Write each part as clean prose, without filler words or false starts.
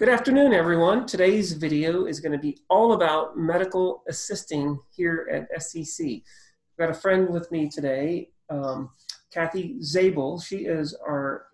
Good afternoon, everyone. Today's video is going to be all about medical assisting here at SCC. I've got a friend with me today, Kathy Zabel. She is our,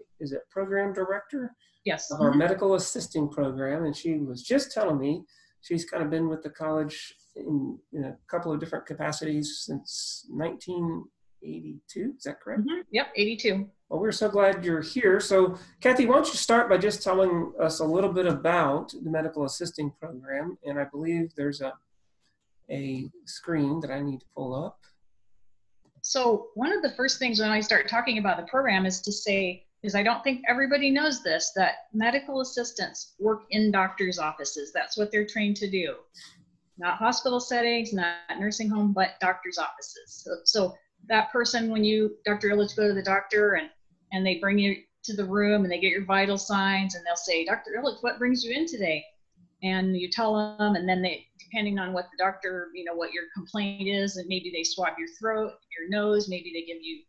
program director? Yes. Of our medical assisting program, and she was just telling me she's kind of been with the college in a couple of different capacities since 1982. Is that correct? Yep, 82. Well, we're so glad you're here. So, Kathy, why don't you start by just telling us a little bit about the medical assisting program? And I believe there's a screen that I need to pull up. So one of the first things when I start talking about the program is to say, I don't think everybody knows this, that medical assistants work in doctors' offices. That's what they're trained to do. Not hospital settings, not nursing home, but doctors' offices. So that person, when you, Dr. Illich, go to the doctor and they bring you to the room and they get your vital signs and they'll say, Dr. Illich, what brings you in today? And you tell them, and then they, depending on what the doctor, what your complaint is, and maybe they swab your throat, your nose, maybe they give you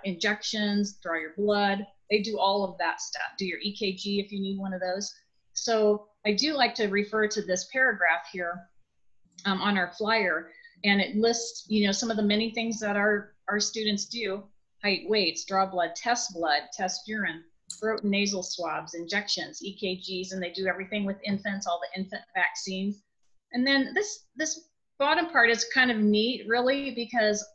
injections, draw your blood. They do all of that stuff. Do your EKG if you need one of those. So I do like to refer to this paragraph here on our flyer, and it lists, some of the many things that our students do: height, weights, draw blood, test urine, throat and nasal swabs, injections, EKGs, and they do everything with infants, all the infant vaccines. And then this bottom part is kind of neat, really, because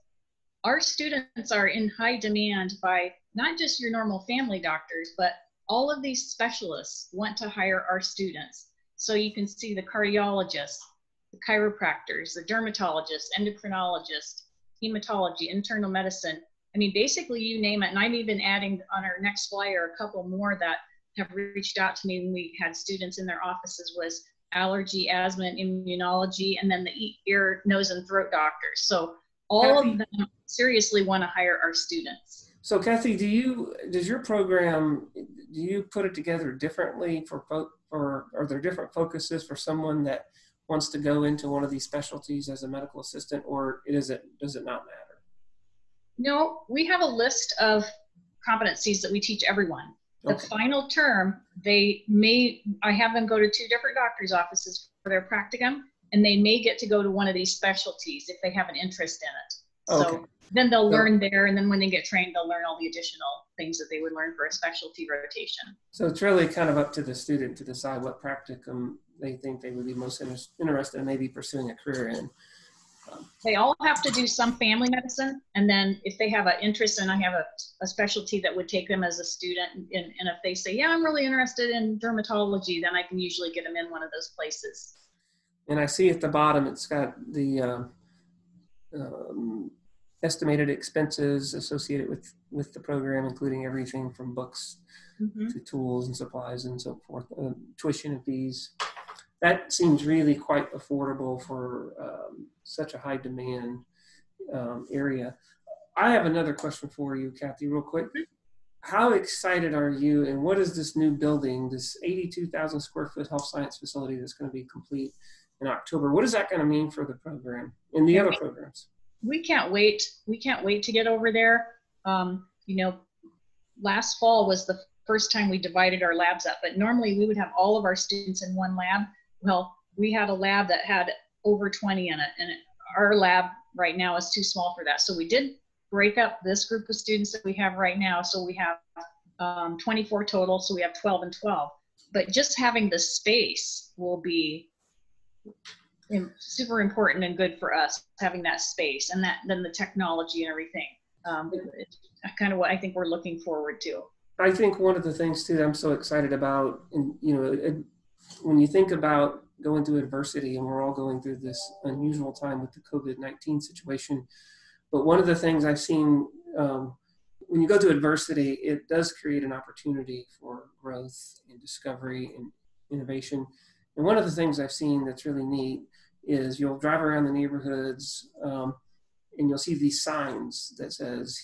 our students are in high demand by not just your normal family doctors, but all of these specialists want to hire our students. So you can see the cardiologists, the chiropractors, the dermatologists, endocrinologists, hematology, internal medicine. I mean, basically you name it. And I'm even adding on our next flyer a couple more that have reached out to me when we had students in their offices, was allergy, asthma, and immunology, and then the ear, nose, and throat doctors. So all of them seriously want to hire our students. So Kathy, does your program, do you put it together differently or are there different focuses for someone that wants to go into one of these specialties as a medical assistant, or does it not matter? No, we have a list of competencies that we teach everyone. The final term, I have them go to 2 different doctors' offices for their practicum, and they may get to go to one of these specialties if they have an interest in it. So then they'll learn there, and then when they get trained, they'll learn all the additional things that they would learn for a specialty rotation. So it's really kind of up to the student to decide what practicum they think they would be most interested in maybe pursuing a career in. They all have to do some family medicine, and then if they have an interest, and I have a specialty that would take them as a student, and if they say, yeah, I'm really interested in dermatology, then I can usually get them in one of those places. And I see at the bottom it's got the estimated expenses associated with the program, including everything from books to tools and supplies and so forth, tuition and fees. That seems really quite affordable for such a high demand area. I have another question for you, Kathy, real quick. How excited are you, and what is this new building, this 82,000 square foot health science facility that's going to be complete in October? What is that going to mean for the program and the other programs? We can't wait. We can't wait to get over there. Last fall was the first time we divided our labs up, but normally we would have all of our students in one lab. Well, we had a lab that had over 20 in it, and our lab right now is too small for that. So we did break up this group of students that we have right now. So we have 24 total, so we have 12 and 12. But just having the space will be super important and good for us, having that space, and then the technology and everything. It's kind of what I think we're looking forward to. I think one of the things too that I'm so excited about, and when you think about going through adversity, and we're all going through this unusual time with the COVID-19 situation, but one of the things I've seen when you go through adversity, it does create an opportunity for growth and discovery and innovation. And one of the things I've seen that's really neat is you'll drive around the neighborhoods and you'll see these signs that says,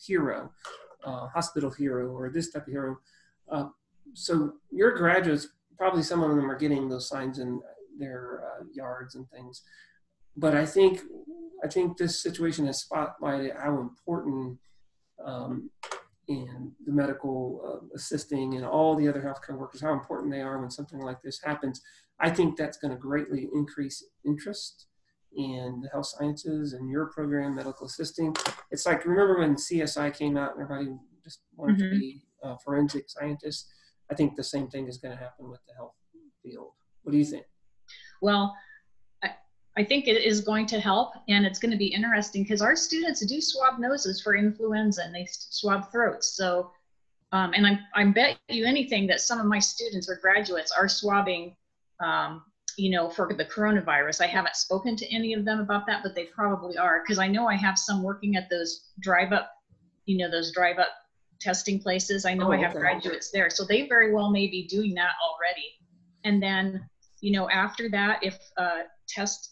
hero, hospital hero, or this type of hero. So your graduates, probably some of them are getting those signs in their yards and things. But I think this situation has spotlighted how important and the medical assisting and all the other healthcare workers, how important they are when something like this happens. I think that's going to greatly increase interest in the health sciences and your program, medical assisting. It's like, remember when CSI came out and everybody just wanted to be forensic scientists? I think the same thing is going to happen with the health field. What do you think? Well, I think it is going to help, and it's going to be interesting because our students do swab noses for influenza and they swab throats. So, and I bet you anything that some of my students or graduates are swabbing, you know, for the coronavirus. I haven't spoken to any of them about that, but they probably are, because I know I have some working at those drive-up, you know, those drive-up testing places. I know I have graduates there, so they very well may be doing that already. And then, you know, after that, if a test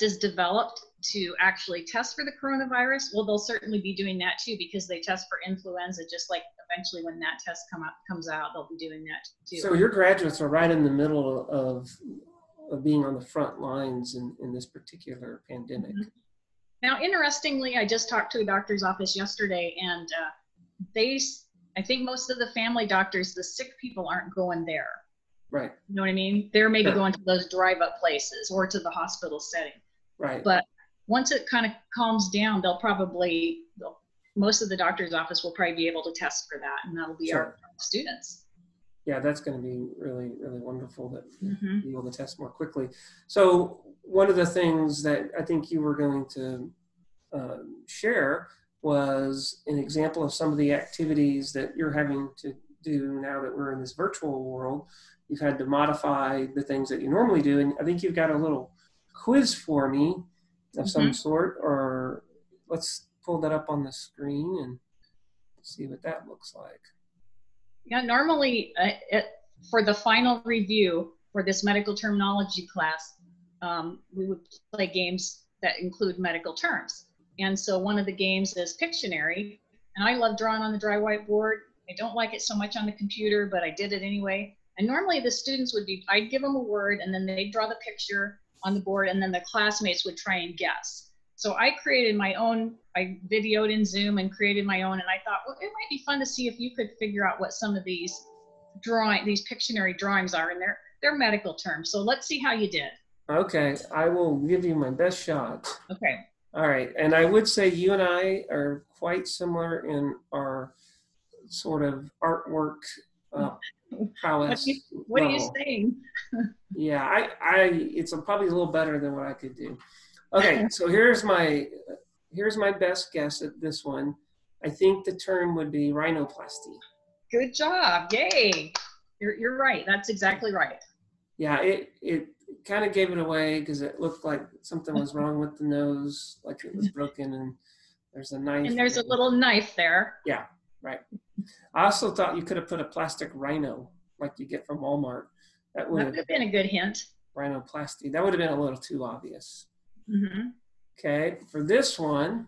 is developed to actually test for the coronavirus, well, they'll certainly be doing that too, because they test for influenza, just like eventually when that test comes out, they'll be doing that too. So your graduates are right in the middle of being on the front lines in this particular pandemic. Now, interestingly, I just talked to a doctor's office yesterday, and I think most of the family doctors, the sick people aren't going there. Right. You know what I mean? They're maybe going to those drive-up places or to the hospital setting. Right. But once it kind of calms down, most of the doctor's office will probably be able to test for that, and that'll be our students. Yeah, that's going to be really, really wonderful that you'll be able to test more quickly. So one of the things that I think you were going to share was an example of some of the activities that you're having to do now that we're in this virtual world. You've had to modify the things that you normally do, and I think you've got a little quiz for me of some sort, or let's pull that up on the screen and see what that looks like. Yeah, normally for the final review for this medical terminology class, we would play games that include medical terms. And so one of the games is Pictionary, and I love drawing on the dry whiteboard. I don't like it so much on the computer, but I did it anyway. And normally the students I'd give them a word, and then they'd draw the picture on the board, and then the classmates would try and guess. So I created my own, I videoed in Zoom and created my own, and I thought, well, it might be fun to see if you could figure out what some of these Pictionary drawings are, and they're medical terms. So let's see how you did. Okay, I will give you my best shot. Okay. All right, and I would say you and I are quite similar in our sort of artwork prowess. What are you saying? Yeah, it's probably a little better than what I could do. Okay, so here's my best guess at this one. I think the term would be rhinoplasty. Good job! Yay! You're right. That's exactly right. Yeah, it kind of gave it away because it looked like something was wrong with the nose, like it was broken, and there's a knife. And there's a little knife there. Yeah, right. I also thought you could have put a plastic rhino like you get from Walmart. That would have been a good hint. Rhinoplasty. That would have been a little too obvious. Okay, for this one,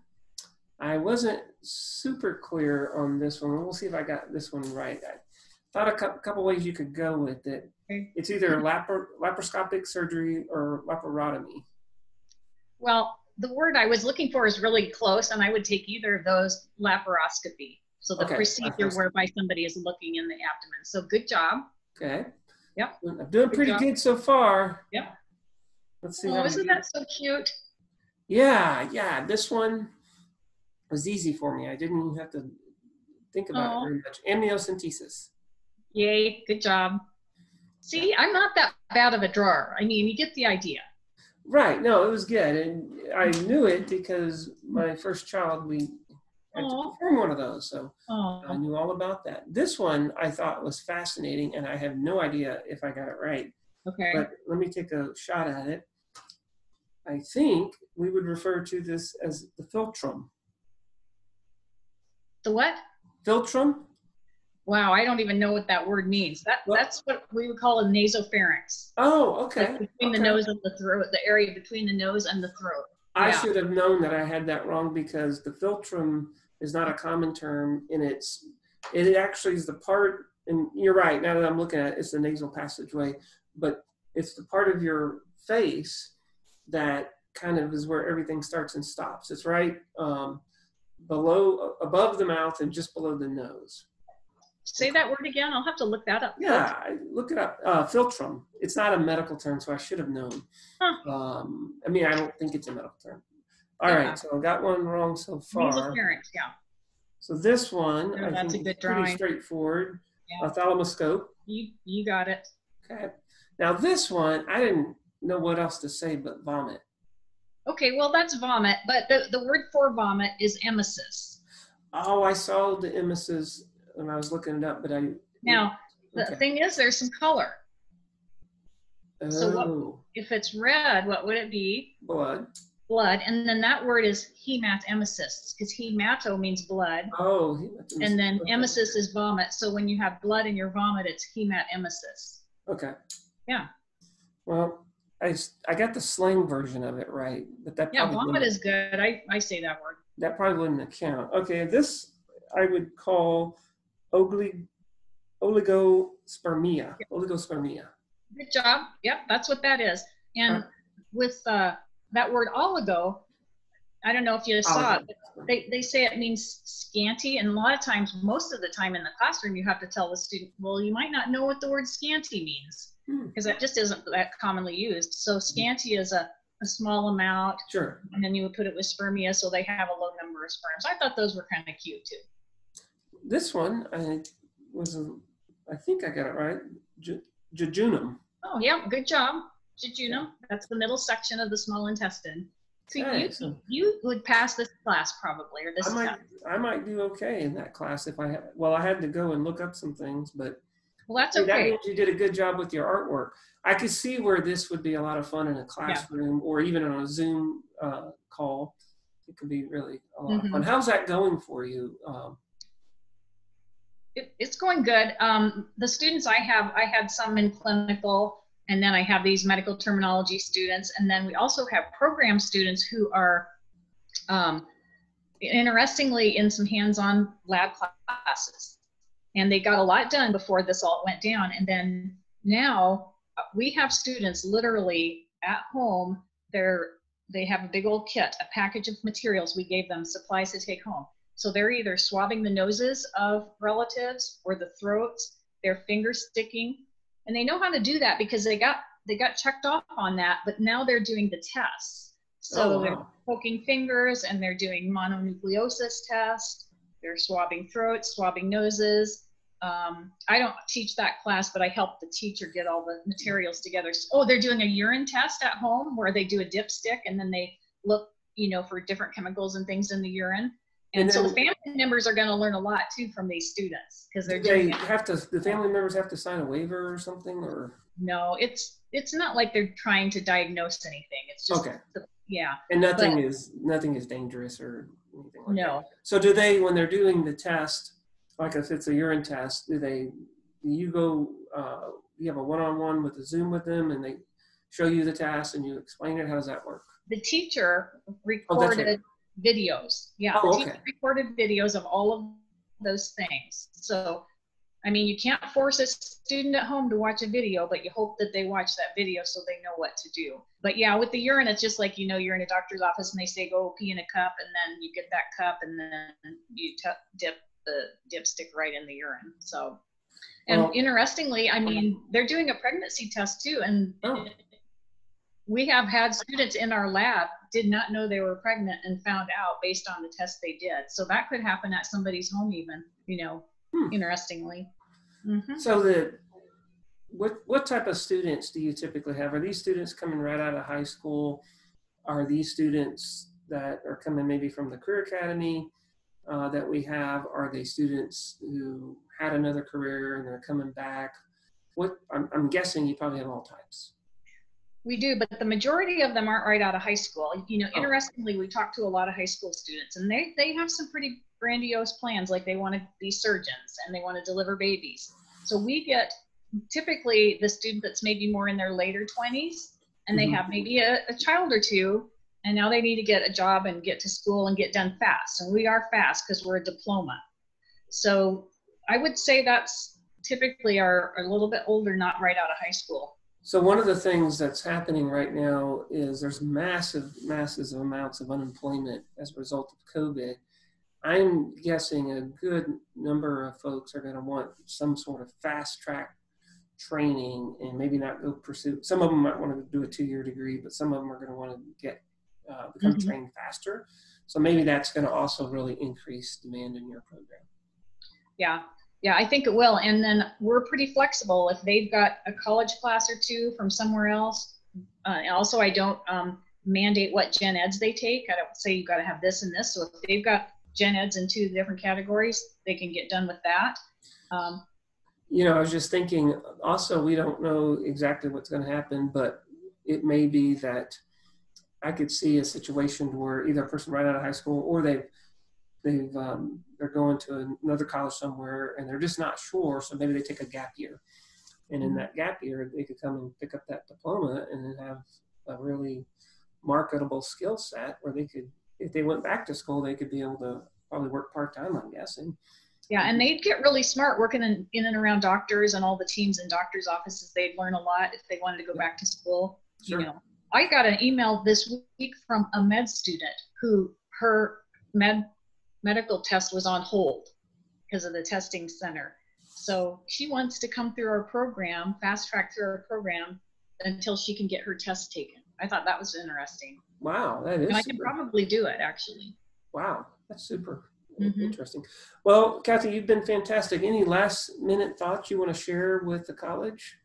I wasn't super clear on this one. We'll see if I got this one right. I thought a couple ways you could go with it. It's either laparoscopic surgery or laparotomy. Well, the word I was looking for is really close, and I would take either of those. Laparoscopy. So the procedure whereby somebody is looking in the abdomen. So good job. Okay. Yep. I'm doing pretty good so far. Yep. Let's see. Oh, isn't that so cute? Yeah. This one was easy for me. I didn't even have to think about it very much. Amniocentesis. Yay, good job. See, I'm not that bad of a drawer. I mean, you get the idea. Right. No, it was good. And I knew it because my first child, we had to perform one of those. So I knew all about that. This one I thought was fascinating, and I have no idea if I got it right. Okay. But let me take a shot at it. I think we would refer to this as the philtrum. The what? Philtrum. Wow, I don't even know what that word means. That's what we would call a nasopharynx. Oh, okay. Like between the nose and the throat, the area between the nose and the throat. I should have known that I had that wrong because the philtrum is not a common term, and it actually is the part, and you're right, now that I'm looking at it, it's the nasal passageway, but it's the part of your face that kind of is where everything starts and stops. It's right above the mouth and just below the nose. Say that word again. I'll have to look that up. Yeah, look it up. Philtrum. It's not a medical term, so I should have known. Huh. I mean, I don't think it's a medical term. All right, so I got one wrong so far. Nasal pharynx, yeah. So this one, Oh, I that's think a is good pretty drawing. straightforward. Yeah. Thalamoscope. You got it. Okay. Now this one, I didn't know what else to say but vomit. Okay, well that's vomit, but the word for vomit is emesis. Oh, I saw the emesis when I was looking it up, but Now, the thing is, there's some color. Oh. So if it's red, what would it be? Blood. Blood, and then that word is hematemesis, because hemato means blood. Oh. And then emesis is vomit. So when you have blood in your vomit, it's hematemesis. Okay. Yeah. Well, I got the slang version of it right, but that yeah, vomit is good. I say that word. That probably wouldn't account. Okay, this I would call oligospermia. Yep. Oligospermia. Good job. Yep, that's what that is. And with that word oligo, I don't know if you saw it, but they say it means scanty, and a lot of times, most of the time in the classroom, you have to tell the student, well, you might not know what the word scanty means, because that just isn't that commonly used. So scanty is a small amount, sure, and then you would put it with spermia, so they have a low number of sperms. I thought those were kind of cute too. This one, I think I got it right, jejunum. Oh yeah, good job, jejunum. That's the middle section of the small intestine. So you would pass this class probably, or this test. I might do okay in that class if I had. Well, I had to go and look up some things, but well, that's okay. That means you did a good job with your artwork. I could see where this would be a lot of fun in a classroom or even on a Zoom call. It could be really a lot of fun. How's that going for you? It's going good. The students I had some in clinical, and then I have these medical terminology students, and then we also have program students who are interestingly in some hands-on lab classes. And they got a lot done before this all went down. And then now we have students literally at home. They have a big old kit, a package of materials. We gave them supplies to take home. So they're either swabbing the noses of relatives or the throats, their fingers sticking. And they know how to do that because they got checked off on that, but now they're doing the tests. So they're poking fingers, and they're doing mononucleosis test. They're swabbing throats, swabbing noses. I don't teach that class, but I help the teacher get all the materials together. Oh, they're doing a urine test at home where they do a dipstick, and then they look, for different chemicals and things in the urine. And so the family members are going to learn a lot too from these students because they're doing the family members have to sign a waiver or something, or no, it's not like they're trying to diagnose anything. It's just and nothing is dangerous or anything like that. So do they, when they're doing the test, like if it's a urine test, do you go you have a one-on-one with a Zoom with them and they show you the test and you explain it? How does that work? The teacher recorded videos. Yeah, the teacher recorded videos of all of those things. So, I mean, you can't force a student at home to watch a video, but you hope that they watch that video so they know what to do. But yeah, with the urine, it's just like, you're in a doctor's office and they say, go pee in a cup, and then you get that cup and then you dip the dipstick right in the urine. So, and interestingly, I mean, they're doing a pregnancy test too. And we have had students in our lab did not know they were pregnant and found out based on the test they did. So that could happen at somebody's home even, interestingly. So what type of students do you typically have? Are these students coming right out of high school? Are these students that are coming maybe from the Career Academy that we have? Are they students who had another career and they're coming back? I'm guessing you probably have all types. We do, but the majority of them aren't right out of high school. Interestingly, we talk to a lot of high school students, and they have some pretty grandiose plans, like they want to be surgeons and they want to deliver babies. So we get typically the student that's maybe more in their later 20s, and they have maybe a child or two, and now they need to get a job and get to school and get done fast. And we are fast because we're a diploma. So I would say that's typically are a little bit older, not right out of high school. So one of the things that's happening right now is there's massive amounts of unemployment as a result of COVID. I'm guessing a good number of folks are going to want some sort of fast track training and maybe not go pursue. Some of them might want to do a 2-year degree, but some of them are going to want to become trained faster. So maybe that's going to also really increase demand in your program. Yeah. Yeah, I think it will. And then we're pretty flexible. If they've got a college class or two from somewhere else, also I don't mandate what gen eds they take. I don't say you got to have this and this. So if they've got gen eds in 2 different categories, they can get done with that. I was just thinking also, we don't know exactly what's going to happen, but it may be that I could see a situation where either a person right out of high school or they're going to another college somewhere and they're just not sure. So maybe they take a gap year, and in that gap year, they could come and pick up that diploma and then have a really marketable skill set where they could, if they went back to school, they could be able to probably work part-time, I'm guessing. Yeah, and they'd get really smart working in and around doctors and all the teams in doctors' offices. They'd learn a lot if they wanted to go back to school. Sure. I got an email this week from a med student who her medical test was on hold because of the testing center. So she wants to come through our program, fast track through our program until she can get her test taken. I thought that was interesting. Wow, that is. And I can probably do it, actually. Wow, that's super. Interesting. Well, Kathy, you've been fantastic. Any last minute thoughts you want to share with the college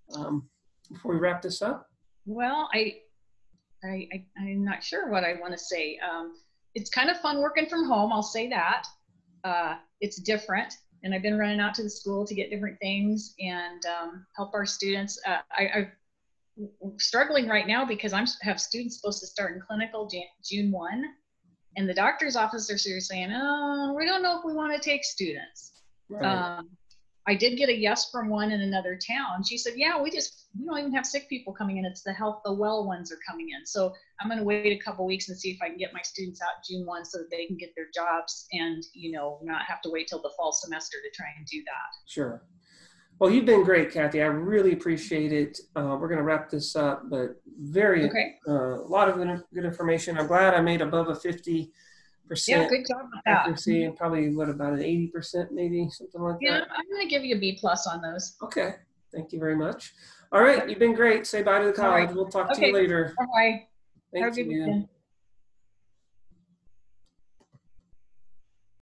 before we wrap this up? Well, I'm not sure what I want to say. It's kind of fun working from home, I'll say that. It's different, and I've been running out to the school to get different things and help our students. I'm struggling right now because I have students supposed to start in clinical June 1. And the doctor's officers are saying, oh, we don't know if we want to take students. Right. I did get a yes from one in another town. She said, yeah, we don't even have sick people coming in. It's the well ones are coming in. So I'm going to wait a couple weeks and see if I can get my students out June 1 so that they can get their jobs and, not have to wait till the fall semester to try and do that. Sure. Well, you've been great, Kathy. I really appreciate it. We're going to wrap this up, but a lot of good information. I'm glad I made above a 50%. Yeah, good job with that. Accuracy, and probably about an 80%, maybe something like that. Yeah, I'm going to give you a B+ on those. Okay. Thank you very much. All right. You've been great. Say bye to the college. Right. We'll talk to you later. Bye. Thank you.